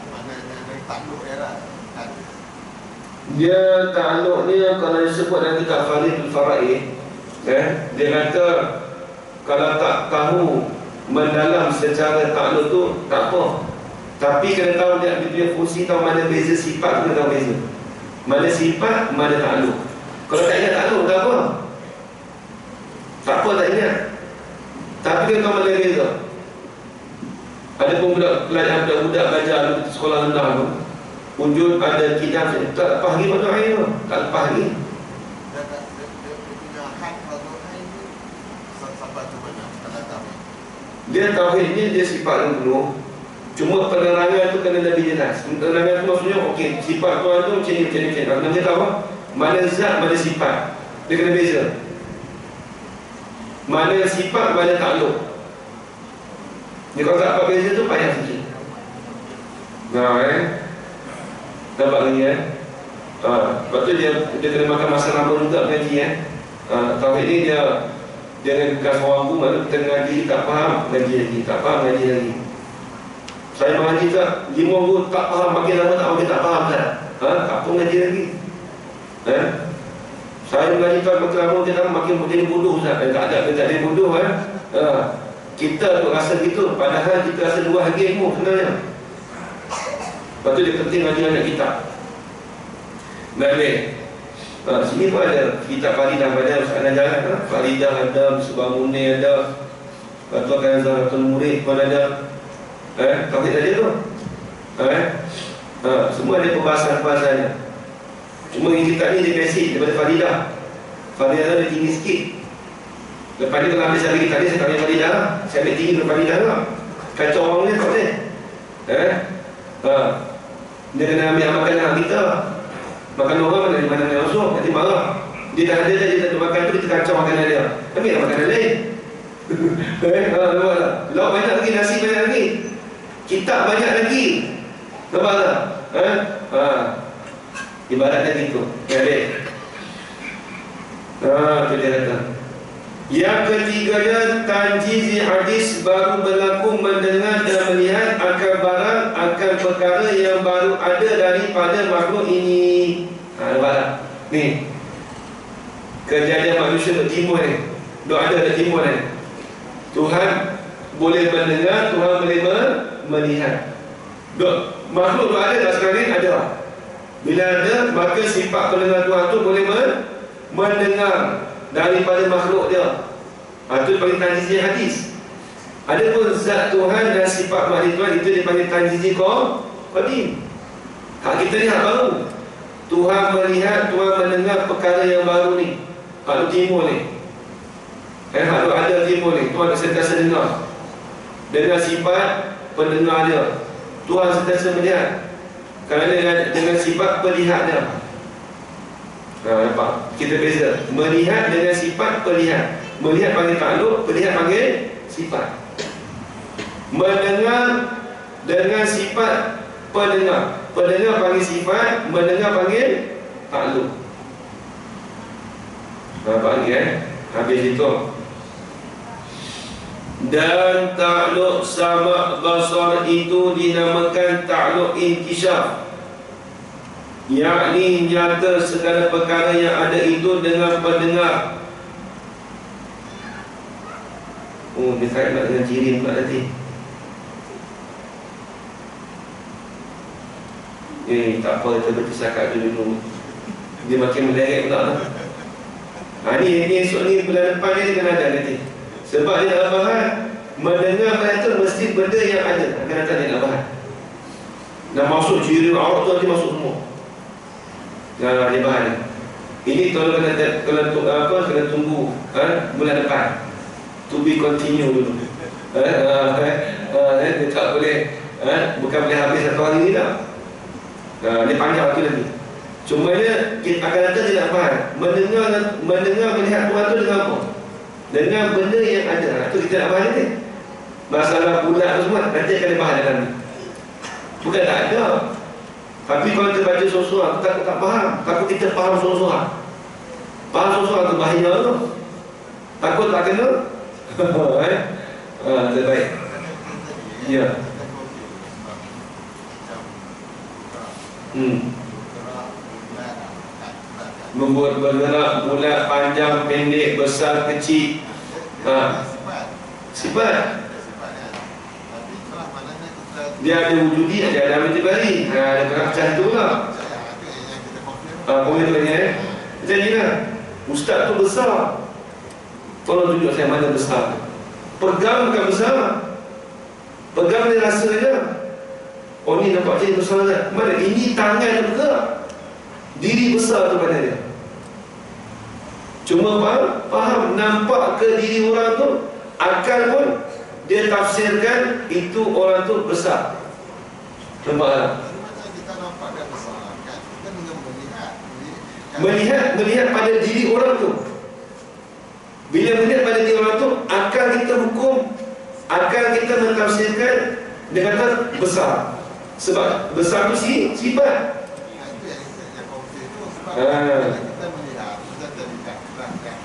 maknanya dari takluk dia lah kan? Dia takluk ni kalau disebut dalam kitab Faridul Faraid, dia kata kalau tak tahu mendalam secara takluk tu tak apa, tapi kena tahu dia punya fungsi, tahu mana beza sifat, kena tahu beza mana sifat, mana takluk. Kalau tak ingat takluk tak apa, tak apa tak ingat, tapi kena tahu mana beza. Ada pun budak-budak belajar sekolah rendah tu, wujud ada kitab tak lepas lagi pada air tu, tak lepas lagi. Dia punya hak kalau air ni sampai tu mana kalau tahu. Dia tauhid ni dia sifat yang penuh. Cuma penerangan tu kena lebih jelas. Penerangan tu maksudnya okey, sifat Tuhan tu macam ni, macam ni, macam ni. Kalau kita tahu mana zat, mana sifat, dia kena beza. Mana sifat, mana takluk. Dia kalau tak dapat beza tu payah sikit. Nampak lagi lepas tu dia kena makan masa lama juga mengaji tauhid ni dia dengan bekas orang pun, mana kita ngaji tak faham, ngaji lagi, tak faham, ngaji lagi. Saya mengaji tak 5 guru tak faham, makin lama tak faham tak? Tak pun ngaji lagi. Saya mengaji tak makin lama kita makin jadi bodoh tak? Tak ada bodoh kita tu rasa gitu, padahal kita rasa luas lagi ilmu sebenarnya. Lepas tu dia penting ngaji banyak kitab. Baik. Sini pun ada kitab Faridah pada Ustaz Najarat. Faridah ada, Subhamuni ada, lepas tu akan Zahratul Murid pun ada. Tauhid ada tu. Semua ada pembahasan-pembahasannya. Cuma ini kitab ni dia basic daripada Faridah. Faridah dia tinggi sikit. Lepas ni kalau habis lagi tadi saya tak ambil Faridah, saya ambil tinggi daripada Faridah lah. Kacau orang ni tak boleh. Dia kena ambil makanan kita. Makan orang mana mana yang masuk, nanti marah. Dia dah ada, dia tak makan tu, kita kacau makanan dia. Ambil makanan lain. Nampak tak? Lauk banyak lagi, nasi banyak lagi, kitab banyak lagi. Nampak tak? Ibaratnya gitu. Baik. Tu dia kata. Yang ketiganya, tanjizi hadis, baru berlaku mendengar dan melihat akan barang, akan perkara yang baru ada daripada makhluk ini. Nampak tak? Ni kejadian manusia duk timur ni, duk ada duk timur ni. Tuhan boleh mendengar, Tuhan boleh melihat. Makhluk duk ada tak sekarang ni? Ada. Bila ada, maka sifat pendengar Tuhan tu boleh mendengar daripada makhluk dia. Itu dipanggil tanjizi hadis. Ada pun zat Tuhan dan sifat makhluk Tuhan, itu dipanggil tanjizi qadim. Hak kita ni hak baru. Tuhan melihat, Tuhan mendengar perkara yang baru ni. Hak timur ni, hak ada timur ni, Tuhan sentiasa dengar. Dengan sifat pendengar dia, Tuhan sentiasa melihat, kerana dengan sifat pelihat dia. Nampak? Kita beza. Melihat dengan sifat pelihat. Melihat panggil takluk, pelihat panggil sifat. Mendengar dengan sifat pendengar. Pendengar panggil sifat, mendengar panggil takluk. Nampak lagi habis itu. Dan takluk sama basar itu dinamakan takluk inkishaf, yakni nyata segala perkara yang ada itu dengan pendengar. Dia kait nak dengan ciri pula nanti. Tak apa, kita bercakap dulu. Dia makin meleret pula lah. Ni esok ni bulan depan ni kena ada nanti. Sebab dia nak faham, mendengar benda tu mesti benda yang ada akan datang dia nak faham. Nak masuk ciri aurat tu nanti masuk semua. Dia faham ni. Ini tolong kena tunggu bulan depan. To be continue dulu. Dia tak boleh bukan boleh habis satu hari ni tak. Dia panjang waktu lagi. Cuma dia akan datang dia nak faham. Mendengar melihat Tuhan tu dengan apa? Dengan benda yang ada. Itu kita nak faham ni. Masalah bulat tu semua nanti akan dia faham dalam ni. Bukan tak ada. Tapi kalau kita baca surah-surah, aku takut tak faham. Takut kita faham surah-surah. Faham surah-surah tu bahaya tu. Takut tak kena. Terbaik. Ya. Membuat bergerak, bulat, panjang, pendek, besar, kecil. Sifat. Dia ada wujudi, ada amitibari. Ada pecah tu pula. Komen tu ni jadi lah. Ustaz tu besar. Tolong tunjuk saya mana besar. Pegang bukan besar. Pegang dia rasa je. Oh ni nampak dia besar tak? Mana? Ini tangan dia bergerak. Diri besar tu mana dia? Cuma faham nampak ke diri orang tu, akal pun dia tafsirkan itu orang tu besar. Nampak tak? Kita nampak dia besar kan? Kita dengan melihat pada diri orang tu. Bila melihat pada diri orang tu, akal kita hukum, akal kita mentafsirkan, dia kata besar. Sebab besar tu sifat. Kita melihat,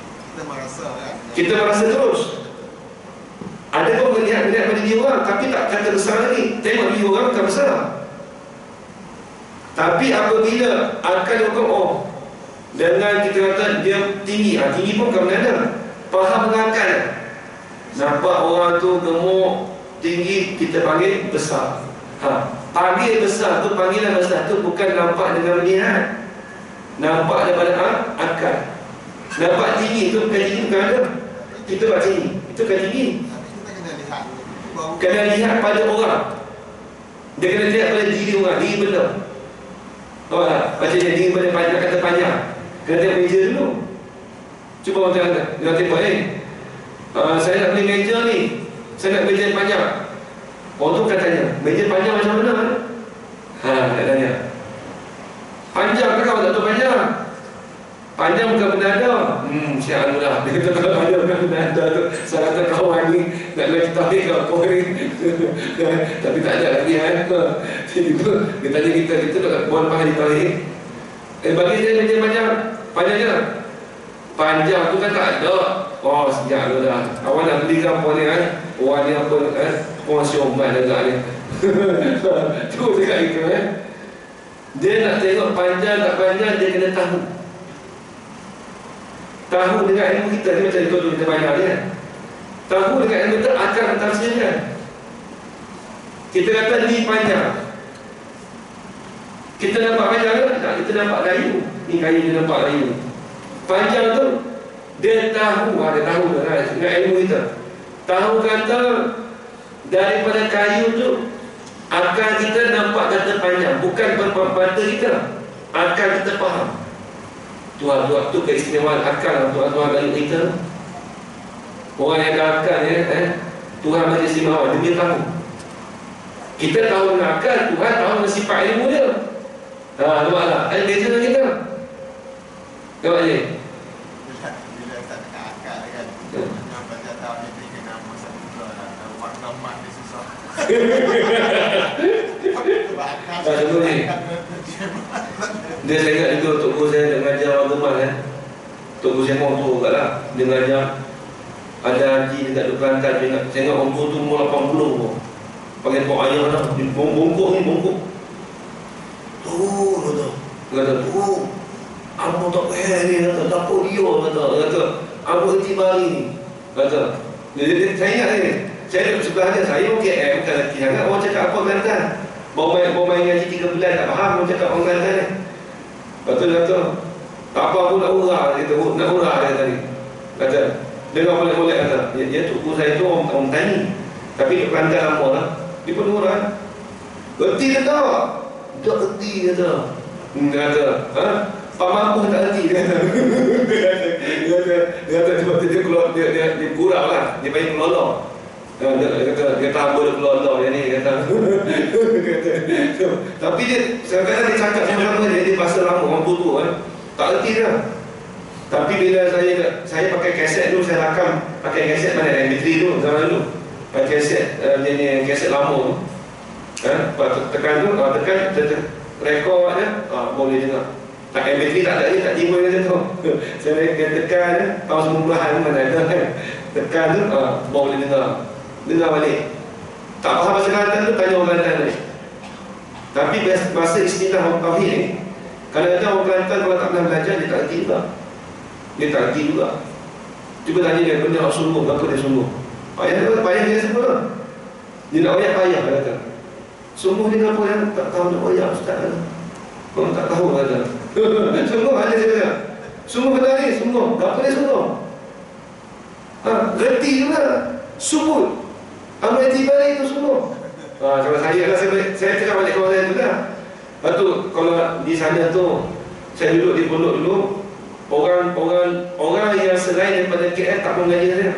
kita merasa kan? Kita merasa terus. Ada pun melihat pada diri orang, tapi tak kata besar lagi. Tengok diri orang bukan besar. Tapi apabila akal hukum, dengan kita kata dia tinggi, tinggi pun bukan benda. Faham dengan akal. Nampak orang tu gemuk, tinggi, kita panggil besar. Panggil besar tu, panggilan besar tu bukan nampak dengan melihat. Nampak daripada akal. Nampak tinggi tu bukan tinggi, bukan ada. Kita buat tinggi, itu bukan tinggi. Kena lihat pada orang. Dia kena lihat pada diri orang, diri benda. Tahu tak? Macam dia diri benda panjang, kata panjang. Kena tengok meja dulu. Cuba orang kata, dia tengok saya nak beli meja ni, saya nak meja yang panjang. Orang tu katanya, meja panjang macam mana? Dia tanya, panjang ke kau? Tak tahu panjang. Panjang bukan benda ada. Siap anu lah. Dia kata kalau panjang bukan benda ada tu, saya kata kawan ni nak bagi tarik ke apa ni. Tapi tak ada lagi dia tanya kita nak buat pahala ditarik. Bagi saya meja panjang. Panjang je. Panjang tu kan tak ada. Sejak tu dah. Awak nak beli ke apa ni orang ni apa orang sioman agak ni. Tu dekat itu Dia nak tengok panjang tak panjang, dia kena tahu. Tahu dengan ilmu kita. Dia macam itu kita banyak dia. Tahu dengan ilmu kita akan mentafsirkan. Kita kata ni panjang. Kita nampak panjang ke? Tak, kita nampak kayu. Ni kayu dia nampak kayu. Panjang tu dia tahu, dia tahu dengan ilmu kita. Tahu kata daripada kayu tu akal kita nampak kata panjang, bukan mata kita. Akal kita faham. Tuhan tu keistimewaan akal Tuhan bagi kita. Orang yang ada akal Tuhan bagi istimewa, dia tahu. Kita tahu dengan akal, Tuhan tahu dengan sifat ilmu dia. Nampak tak? Ada beza dengan kita. Nampak je? Bila tak dekat akal kan, yang baca tahu dia berikan nama satu pula lah. Nama dia susah. Sebab akal contoh ni, dia saya ingat juga Tok Guru saya nak mengajar orang Gemal Tok Guru saya orang tua juga lah. Dia mengajar, ada haji dekat Kelantan. Saya ingat orang tua tu umur 80 pun. Pakai pok ayah lah, bongkok ni, bongkok. Dia kata, apa tak payah ni, tak apa dia, kata apa intibari ni, kata. Saya ingat ni, saya duduk sebelah dia, saya KL, bukan lelaki sangat. Orang cakap apa Kelantan, baru main ngaji 3 bulan, tak faham orang cakap orang Kelantan ni. Lepas tu dia kata, tak apa aku nak urah, gitu. nak murah dia tadi. Kata, dengar boleh-boleh kata, dia tuku saya tu orang tani. Tapi dia perantai lama lah. Dia pun murah. Erti dia tahu. Tak erti dia tahu. Dia kata, Pak Mampu tak erti dia kata. Dia kata dia keluar, dia gurau lah. Dia bagi keluar. Dia kata, dia tahu dia keluar dia ni kata. Tapi dia kadang-kadang dia cakap sama-sama dia bahasa lama orang tua kan. Tak erti dia. Tapi bila saya pakai kaset dulu, saya rakam pakai kaset mana MP3 tu zaman dulu. Pakai kaset kaset lama tu. Tekan tu, tekan rekod dia, boleh dengar. Tak MP3 tak ada ni, tak tiba macam tu. Saya tekan tahun 90-an mana ada kan. Tekan tu, boleh dengar. Dengar balik. Tak faham bahasa Kelantan tu, tanya orang Kelantan ni. Tapi bahasa istilah orang tauhid ni, kadang-kadang orang Kelantan kalau tak pernah belajar, dia tak erti juga. Dia tak erti juga. Cuba tanya dia, benda nak sungguh, berapa dia sungguh? Payah dia semua. Dia nak oyak payah, dia kata. Sungguh dia apa yang tak tahu nak oyak, Ustaz kata. Orang tak tahu kata. Sungguh ada dia kata. Sungguh benar ni, sungguh. Berapa dia sungguh? Reti juga. Sungguh. Amal tibari itu sungguh. Kalau saya cakap balik kepada saya juga. Lepas tu, kalau di sana tu, saya duduk di pondok dulu, orang yang selain daripada KL tak mengaji saya.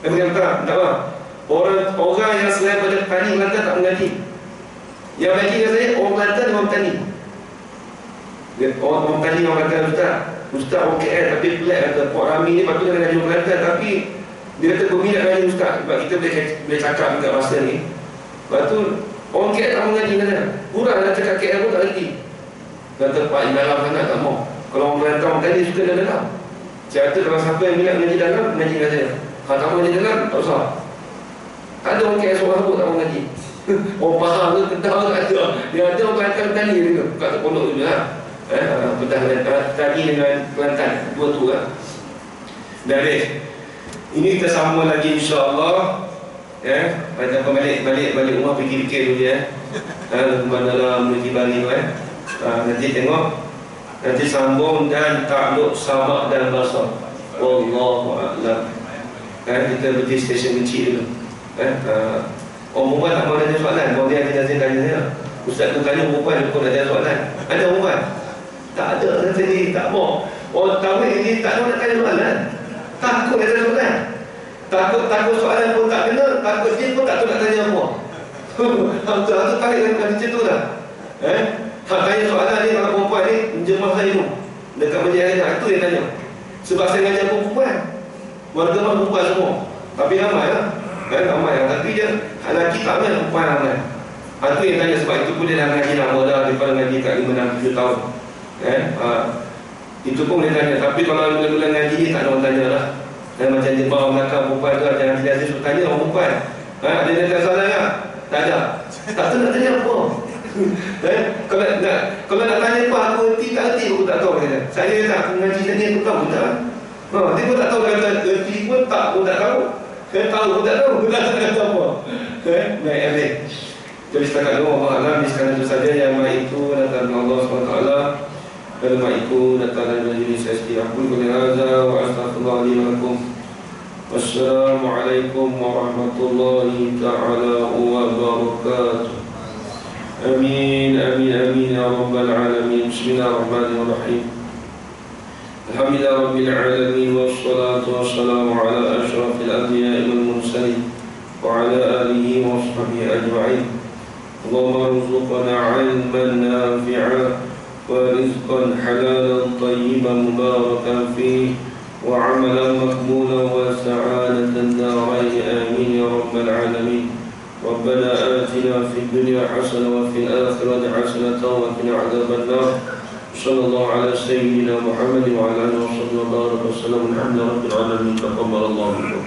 Dia kata, tak apa. Orang yang selain daripada tani Kelantan tak mengaji. Yang mengaji dengan saya, orang Kelantan dan orang tani. Orang tani, orang kata, Ustaz orang KL tapi pelik kata, Pok Rami ni patutnya mengaji orang Kelantan, tapi dia kata berminat mengaji Ustaz. Sebab kita boleh cakap dekat masa ni. Lepas tu, orang KL tak mengaji kata. Kurang nak cakap KL pun tak reti. Kata, Pak, di dalam sangat tak mau. Kalau orang Kelantan, orang tani suka dalam. Saya kata kalau siapa yang minat mengaji dalam, mengaji dengan saya. Kalau tak mengaji dalam, tak usah. Tak ada orang KL seorang pun tak mau mengaji. Orang faham ke, kental ke tak ada. Dia ada orang Kelantan tani juga. Kat pondok tu lah. Bedah tani dengan Kelantan. Dua tu lah. Dari ini kita sambung lagi insya-Allah. Pada balik rumah fikir-fikir dulu dalam menuju Bali tu nanti tengok, nanti sambung dan takluk samak dan basar. Wallahu a'lam. Kita pergi stesen kecil dulu. Orang perempuan tak mahu ada soalan. Kalau dia ada tanya saya, Ustaz tu tanya perempuan pun ada soalan. Ada perempuan? Tak ada. Tadi tak mau. Orang kahwin ni tak mahu nak tanya soalan. Takut ada soalan. Takut soalan pun tak kena. Takut dia pun tak tahu nak tanya apa. Itu tarik macam tu lah. Hak tanya soalan ni kalau perempuan ni jemaah saya tu dekat majlis ayah, itu dia tanya. Sebab saya ngajar perempuan, warga perempuan semua. Tapi ramai lah. Ramai lah. Tapi dia lelaki tak ramai, perempuan ramai. Itu yang tanya. Sebab itu pun dia dah ngaji lama dah, daripada ngaji kat 5-6-7 tahun. Itu pun dia tanya. Tapi kalau mula-mula ngaji ni tak ada orang tanya lah. Macam dia bawa belakang perempuan tu, jangan dia suruh tanya orang perempuan. Ada yang soalan tak? Tak ada. Tak tahu nak tanya apa. Kalau nak tanya apa, aku erti tak erti, aku tak tahu. Saya tak mengaji tadi, aku tahu tak. Dia pun tak tahu, kata erti pun tak, aku tak tahu. Saya tahu pun tak tahu, aku tak tahu apa. Baik. Jadi setakat dulu, Allah Alam, sekarang itu saja. Yang baik itu datang Allah SWT. Dan baik itu datang dari majlis saya sekian. Aku boleh raza wa astagfirullahaladzim. Wassalamualaikum warahmatullahi ta'ala wabarakatuh. Amin, amin, amin ya rabbal alamin. Bismillahirrahmanirrahim. Alhamdulillah rabbil alamin. Wassalatu wassalamu ala ashrafil anbiya'i wal mursalin wa ala alihi wa sahbihi ajma'in. Allahumma rzuqna 'ilman nafi'a wa rizqan halalan tayyiban mubarakan fihi wa 'amalan maqbulan wa sa'adatan darain. Amin ya rabbal alamin. ربنا آتنا في الدنيا حسنة وفي الآخرة حسنة وقنا عذاب النار. صلى الله على سيدنا محمد وعلى آله وصحبه وبارك وسلم. الحمد لله رب العالمين. تقبل الله منكم.